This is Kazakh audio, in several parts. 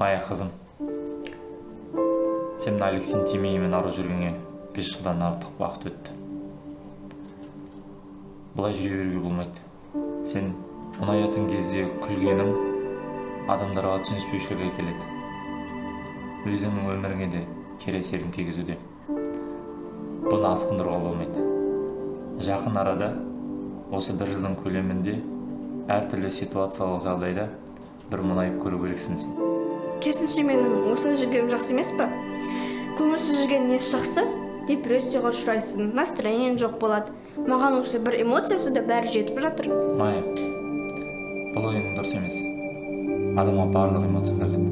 Майя қызым, сен Алексин Тимеймен ару жүргенге 5 жылдан артық уақыт өтті. Бұлай жүре беруге болмайды. Сен мұнаятын кезде күлгенім адамдарға түсініспеушілік әкеледі. Өзіңнің өміріңе де кері әсерін тигізуде. Бұны асқындыруға болмайды. Жақын арада осы 1 жылдың көлемінде әртүрлі ситуациялық жағдайда бір мұнайып көру керексің сен. Керісінше менің осылай жүргенім жақсы емес пе? Көңілсіз жүрген несі жақсы? Депрессияға ұшырайсың, настроениең жоқ болады. Маған осы бір эмоциясы да бәрі жетіп жатыр. Майя, бұл ойың дұрыс емес. Адамға барлық эмоция қажет.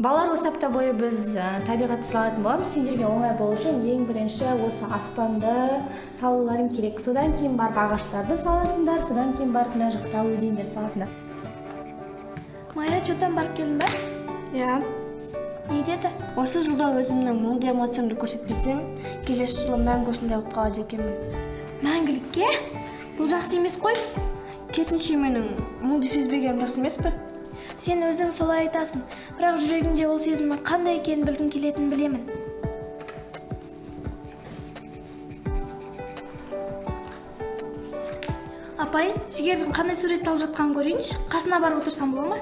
Балалар, осы апта бойы біз табиғатты салатын боламыз. Сендерге оңай болу үшін ең бірінші осы аспанды салуларың керек. Содан кейін барып ағаштарды саласыңдар, содан кейін барып мына жақта өзендерді саласыңдар. Майя, чодан барып келдің бе? Иә. Не деді? Осы жылда өзімнің мұндай эмоциямды көрсетпесем, келесі жылы мәңгі осындай болып қалады екенмін. Мәңгілікке? Бұл жақсы емес қой. Керісінше менің мұнды сезбегенім жақсы емес пе? Сен өзің солай айтасың, бірақ жүрегіңде ол сезімнің қандай екенін білгің келетінін білемін. Апай, Жігердің қандай сурет салып жатқанын көрейінші, қасына барып отырсам бола ма?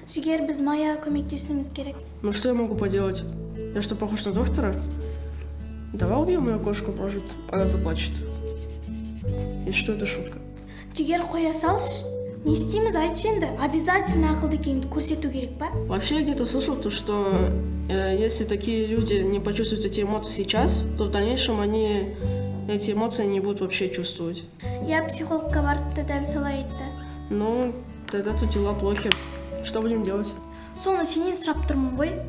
Жігер, біз Майяға көмектесуіміз керек. Ну что я могу поделать? Я что, похож на доктора? Давай убьем мою кошку, может, она заплачет. И что это шутка? Жігер, қоя салшы. Не істейміз, айтшы енді, обязательно ақылды екеніңді көрсету керек па? Вообще я где-то слышал то, что если такие люди не почувствуют эти эмоции сейчас, то в дальнейшем они эти эмоции не будут вообще чувствовать. Я психологқа барып та дәл солай айтты. Ну, тогда тут дела плохи. Что будем делать? Соны сенен сұрап тұрмын ғой.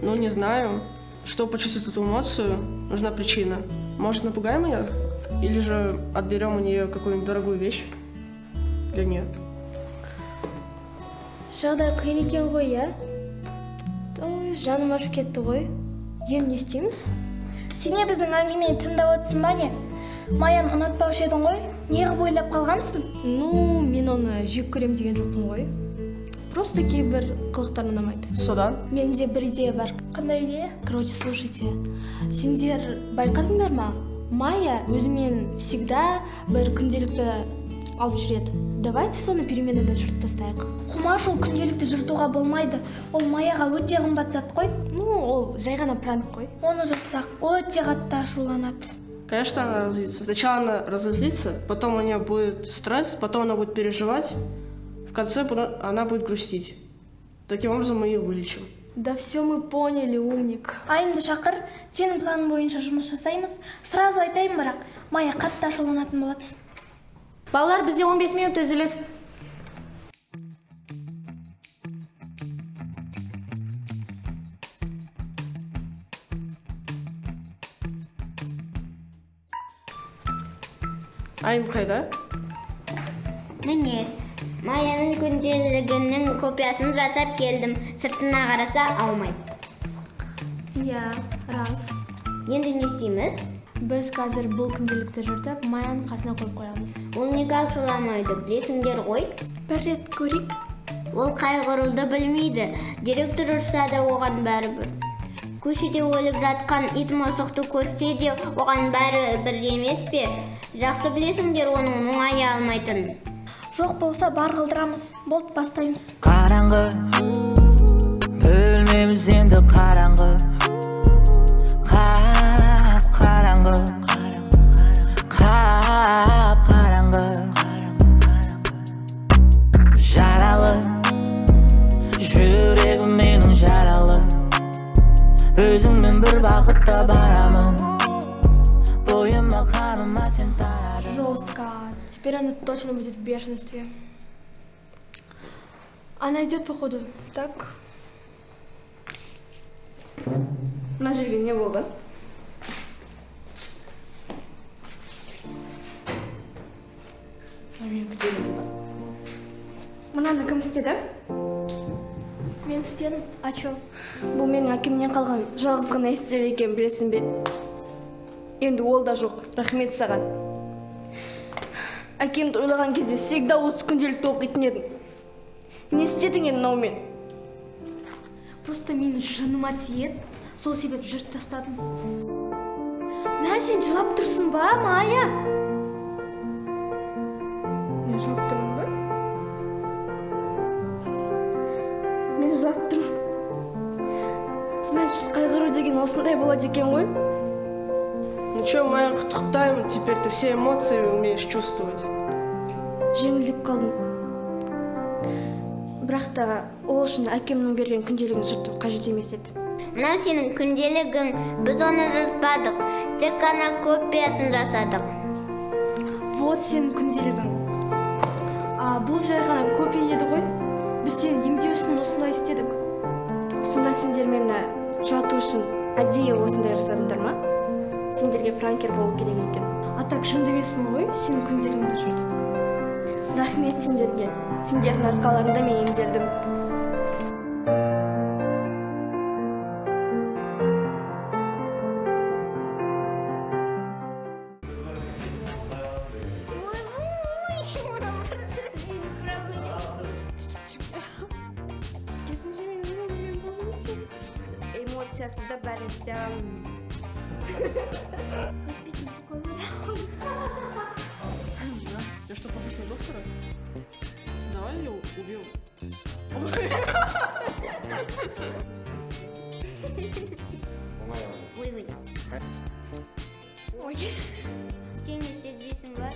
Ну, не знаю. Чтобы почувствовать эту эмоцию, нужна причина. Может, напугаем ее? Или же отберем у нее какую-нибудь дорогую вещь для нее? Жағдай қиын екен ғой, иә? Ой, жаным ашып кетті ғой. Енді не істейміз? Сене біздің әңгімені тыңдап отырсың ба не? Маяны ұнатпаушы едің ғой? Неғып ойлап қалғансың? Ну, мен оны жек көрем деген жоқпын ғой. Просто кейбір қылықтар ұнамайды. Содан? Менде бір идея бар. Қандай идея? Короче, слушайте. Сендер байқадыңдар ма? Майя өзімен всегда бір күнделікті алып жүреді. Давайте соны переменада жыртып тастайық. Құмаш, ол күнделікті жыртуға болмайды. Ол Маяға өте қымбат зат қой. Ну, ол жай ғана пранк қой. Оны жыртсақ, ол өте қатты ашуланады. Конечно, она разозлится. Сначала она разозлится, потом у нее будет стресс, потом она будет переживать. В конце она будет грустить. Таким образом мы ее вылечим. Да все мы поняли, умник. Айымды шақыр, сенің планың бойынша жұмыс жасаймыз. Сразу айтайын бірақ, Майя қатты ашуланатын болады. Балалар, бізде 15 минут үзіліс. Айым қайда? Міне, Майяның күнделігінің копиясын жасап келдім. Сыртына қараса алмайды. Иә, рас. Енді не істейміз? Біз қазір бұл күнделікті жыртып, Майяның қасына қойып қоямыз. Ол неге ашуламайды, білесіңдер ғой? Бір рет көрейік. Ол қайғыруды білмейді. Директор ұрса да оған бәрібір. Көшеде өліп жатқан ит мысықты көрсе де оған бәрібір емес пе? Жақсы білесіңдер оның мұңая алмайтын. Жоқ болса бар қылдырамыз. Болды, бастаймыз. Қараңғы, бөлмеміз енді қараңғы. Қап қараңғы, қап қараңғы. Жаралы, жүрегім менің жаралы. Өзіңмен бір бақытта барамын. Бойыма қаныма сен тарады. Жестко. Теперь она точно будет в бешенстве. Она идет, походу. Так. Мына жерге не болған? Мен күтемін ба? Мынаны кім істеді? Мен істедім. А чё? Бұл менің әкемнен қалған жалғыз ғана естер екен, білесің бе? Енді ол да жоқ. Рахмет саған. Әкемді ойлаған кезде всегда осы күнделікті оқитын едім. Не істедің енді мынаумен? Просто менің жыныма тиеді. Сол себеп жырт тастадым. Мә, сен жылап тұрсың ба, Майя? Мен жылап тұрмын ба? Мен жылап тұрмын. Значит, қайғыру деген осындай болады екен ғой? Ну чё, Майя, құттықтаймын, теперь ты все эмоции умеешь чувствовать. Жеңілдеп қалдым. Бірақ та ол үшін әкемнің берген күнделігін жырту қажет емес еді. Мынау сенің күнделігің, біз оны жыртпадық, тек қана копиясын жасадық. Вот сенің күнделігің. Бұл жай ғана копия еді ғой. Біз сені емдеу үшін осындай істедік. Сонда сендер мені жылату үшін әдейі осындай жасадыңдар ма? Сендерге пранкер болу керек екен. А так жынды емеспін ғой, сенің күнделігіңді жыртып. Рахмет сендерге. Сендердің арқаларында мен емделдім. Керісінше мен өзімнен босамаспын. Эмоциясыз да бәрін істей аламын. Я что, похож на доктора? Давай ее убьем. Ой. Сен не сезбейсің ба?